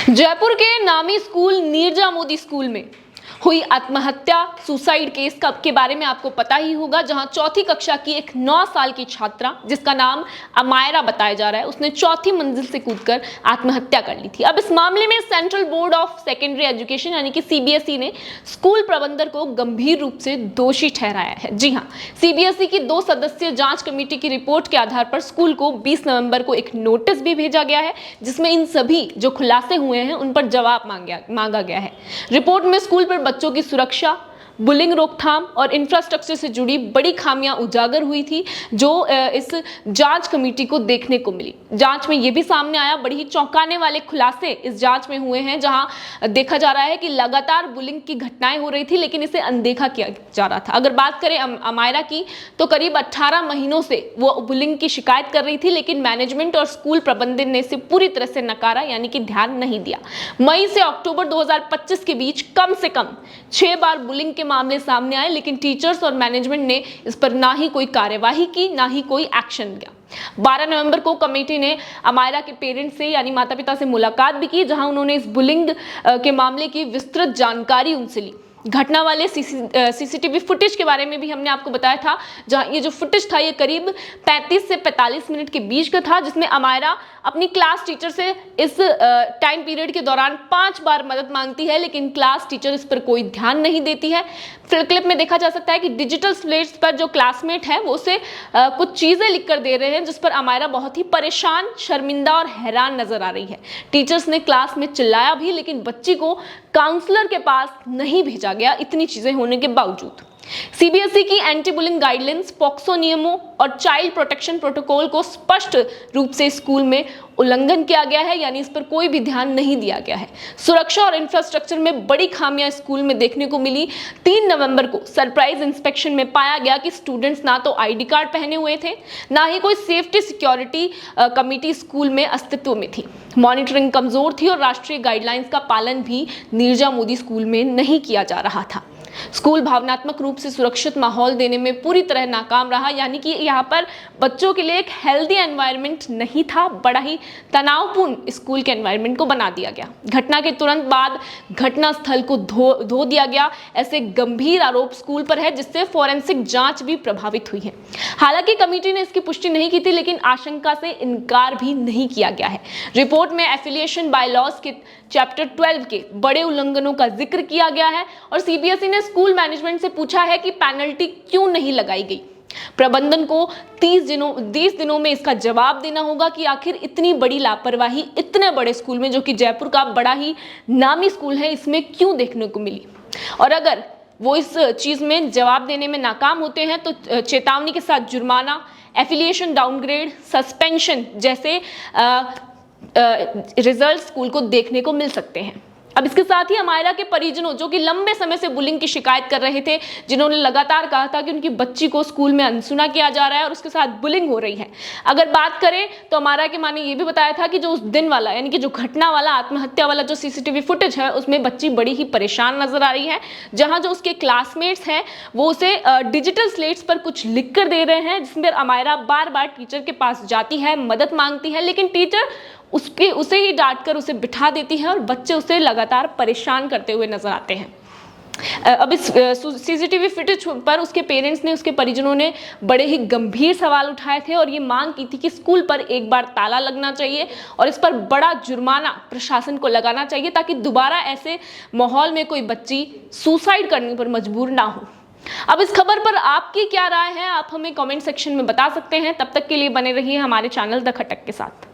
जयपुर के नामी school Neerja Modi school में हुई आत्महत्या सुसाइड केस के बारे में आपको पता ही होगा, जहां चौथी कक्षा की एक 9 साल की छात्रा जिसका नाम अमायरा बताया जा रहा है, उसने चौथी मंजिल से कूदकर आत्महत्या कर ली थी। अब इस मामले में central board of secondary education यानी कि सीबीएसई ने स्कूल प्रबंधन को गंभीर रूप से दोषी ठहराया है। जी हां, सीबीएसई की 2 सदस्यीय जांच कमेटी की रिपोर्ट के आधार पर स्कूल को 20 नवंबर को एक नोटिस भी भेजा गया है, जिसमें इन सभी जो खुलासे हुए हैं उन पर जवाब मांगा गया है। रिपोर्ट में स्कूल पर बच्चों की सुरक्षा, बुलिंग रोकथाम और इंफ्रास्ट्रक्चर से जुड़ी बड़ी खामियां उजागर हुई थी, जो इस जांच कमेटी को देखने को मिली। जांच में यह भी सामने आया, बड़ी ही चौंकाने वाले खुलासे इस जांच में हुए हैं, जहां देखा जा रहा है कि लगातार बुलिंग की घटनाएं हो रही थी लेकिन इसे अनदेखा किया जा रहा था। अगर बात करें अमायरा की, तो करीब 18 महीनों से वो बुलिंग की शिकायत कर रही थी, लेकिन मैनेजमेंट और स्कूल प्रबंधन ने इसे पूरी तरह से नकारा, यानी कि ध्यान नहीं दिया। मई से अक्टूबर 2025 के बीच कम से कम 6 बार बुलिंग के मामले सामने आए, लेकिन टीचर्स और मैनेजमेंट ने इस पर ना ही कोई कार्यवाही की, ना ही कोई एक्शन लिया। 12 नवंबर को कमेटी ने अमायरा के पेरेंट्स से यानी माता पिता से मुलाकात भी की, जहां उन्होंने इस बुलिंग के मामले की विस्तृत जानकारी उनसे ली। घटना वाले सीसीटीवी फुटेज के बारे में भी हमने आपको बताया था, जहां ये जो फुटेज था ये करीब 35 से 45 मिनट के बीच का था, जिसमें अमायरा अपनी क्लास टीचर से इस टाइम पीरियड के दौरान 5 बार मदद मांगती है, लेकिन क्लास टीचर इस पर कोई ध्यान नहीं देती है। फिर क्लिप में देखा जा सकता है कि डिजिटल स्लेट्स पर जो क्लासमेट है वो उसे कुछ चीजें लिखकर दे रहे हैं, जिस पर अमायरा बहुत ही परेशान, शर्मिंदा और हैरान नजर आ रही है। टीचर्स ने क्लास में चिल्लाया भी, लेकिन बच्ची को काउंसलर के पास नहीं भेजा गया, इतनी चीजें होने के बावजूद। सीबीएसई की एंटी बुलिंग गाइडलाइंस, पॉक्सो नियमों और चाइल्ड प्रोटेक्शन प्रोटोकॉल को स्पष्ट रूप से स्कूल में उल्लंघन किया गया है, यानी इस पर कोई भी ध्यान नहीं दिया गया है। सुरक्षा और इंफ्रास्ट्रक्चर में बड़ी खामियां स्कूल में देखने को मिली। 3 नवंबर को सरप्राइज इंस्पेक्शन में पाया गया कि स्टूडेंट्स ना तो आईडी कार्ड पहने हुए थे, ना ही कोई सेफ्टी सिक्योरिटी कमिटी स्कूल में अस्तित्व में थी। मॉनिटरिंग कमजोर थी और राष्ट्रीय गाइडलाइंस का पालन भी नीरजा मोदी स्कूल में नहीं किया जा रहा था। स्कूल भावनात्मक रूप से सुरक्षित माहौल देने में पूरी तरह नाकाम रहा, यानी कि यहाँ पर बच्चों के लिए एक हेल्दी एनवायरनमेंट नहीं था, बड़ा ही तनावपूर्ण स्कूल के एनवायरनमेंट को बना दिया गया। घटना के तुरंत बाद घटना स्थल को धो दिया गया, ऐसे गंभीर आरोप स्कूल पर है, जिससे फॉरेंसिक जांच भी प्रभावित हुई है। हालांकि कमेटी ने इसकी पुष्टि नहीं की थी, लेकिन आशंका से इनकार भी नहीं किया गया है। रिपोर्ट में एफिलिएशन बायलॉज के चैप्टर 12 के बड़े उल्लंघनों का जिक्र किया गया है और सीबीएसई ने स्कूल मैनेजमेंट से पूछा है कि पेनल्टी क्यों नहीं लगाई गई। प्रबंधन को 30 दिनों में इसका जवाब देना होगा कि आखिर इतनी बड़ी लापरवाही इतने बड़े स्कूल में, जो कि जयपुर का बड़ा ही नामी स्कूल है, इसमें क्यों देखने को मिली। और अगर वो इस चीज में जवाब देने में नाकाम होते हैं तो चेतावनी के साथ जुर्माना, एफिलिएशन डाउनग्रेड, सस्पेंशन जैसे रिजल्ट स्कूल को देखने को मिल सकते हैं। अब इसके साथ ही अमायरा के परिजनों, जो कि लंबे समय से बुलिंग की शिकायत कर रहे थे, जिन्होंने लगातार कहा था कि उनकी बच्ची को स्कूल में अनसुना किया जा रहा है और उसके साथ बुलिंग हो रही है। अगर बात करें तो अमायरा के मां ने यह भी बताया था कि जो उस दिन वाला यानी कि जो घटना वाला आत्महत्या वाला जो सीसीटीवी फुटेज है, उसमें बच्ची बड़ी ही परेशान नजर आ रही है, जहां जो उसके क्लासमेट्स हैं वो उसे डिजिटल स्लेट्स पर कुछ लिख कर दे रहे हैं, जिसमें अमायरा बार बार टीचर के पास जाती है, मदद मांगती है, लेकिन टीचर उसे ही डांट कर उसे बिठा देती है और बच्चे उसे लगातार परेशान करते हुए नजर आते हैं। अब इस सीसीटीवी फुटेज पर उसके पेरेंट्स ने, उसके परिजनों ने बड़े ही गंभीर सवाल उठाए थे और ये मांग की थी कि स्कूल पर एक बार ताला लगना चाहिए और इस पर बड़ा जुर्माना प्रशासन को लगाना चाहिए, ताकि दोबारा ऐसे माहौल में कोई बच्ची सुसाइड करने पर मजबूर ना हो। अब इस खबर पर आपकी क्या राय है, आप हमें कमेंट सेक्शन में बता सकते हैं। तब तक के लिए बने रहिए हमारे चैनल द खटक के साथ।